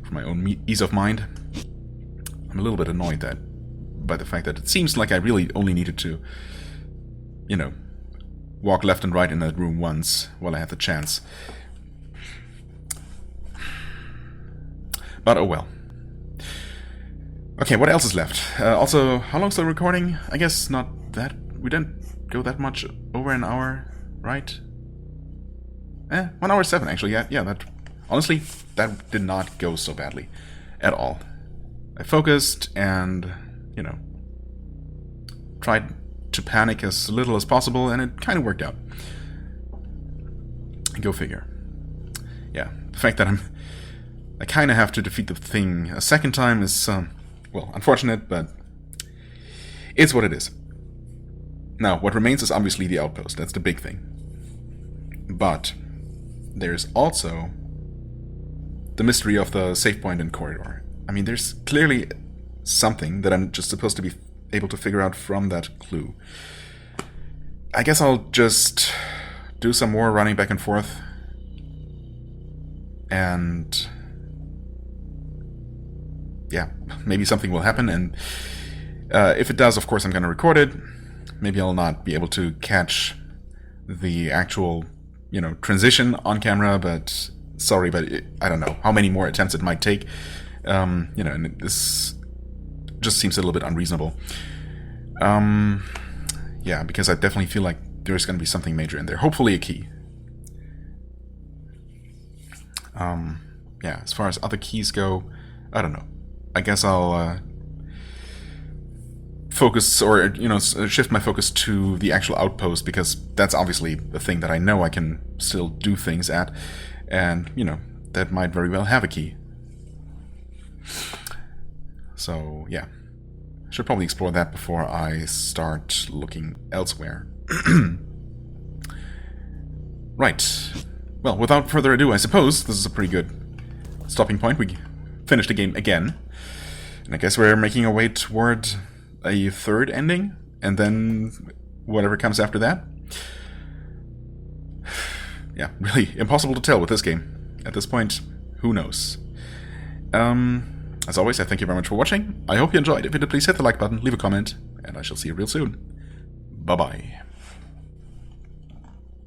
S1: For my own ease of mind. I'm a little bit annoyed by the fact that it seems like I really only needed to, you know, walk left and right in that room once while I had the chance. But oh well. Okay, what else is left? Also, how long's the recording? I guess not that... We didn't go that much over an hour, right? 1 hour 7 actually, yeah, that... Honestly, that did not go so badly. At all. I focused and, you know, tried to panic as little as possible, and it kind of worked out. Go figure. Yeah, the fact that I kind of have to defeat the thing a second time is, well, unfortunate, but it's what it is. Now, what remains is obviously the outpost. That's the big thing. But there's also the mystery of the save point and corridor. I mean, there's clearly something that I'm just supposed to be able to figure out from that clue. I guess I'll just do some more running back and forth. And yeah, maybe something will happen. And if it does, of course, I'm going to record it. Maybe I'll not be able to catch the actual, transition on camera, but sorry, but I don't know how many more attempts it might take. And this just seems a little bit unreasonable. Yeah, because I definitely feel like there's going to be something major in there. Hopefully a key. Yeah, as far as other keys go, I don't know. I guess I'll focus, or shift my focus to the actual outpost, because that's obviously the thing that I know I can still do things at, and that might very well have a key. So yeah, should probably explore that before I start looking elsewhere. Right. Well, without further ado, I suppose this is a pretty good stopping point. We finished the game again, and I guess we're making our way toward a third ending, and then whatever comes after that. Yeah, really impossible to tell with this game. At this point, who knows? As always, I thank you very much for watching. I hope you enjoyed. If you did, please hit the like button, leave a comment, and I shall see you real soon. Bye-bye.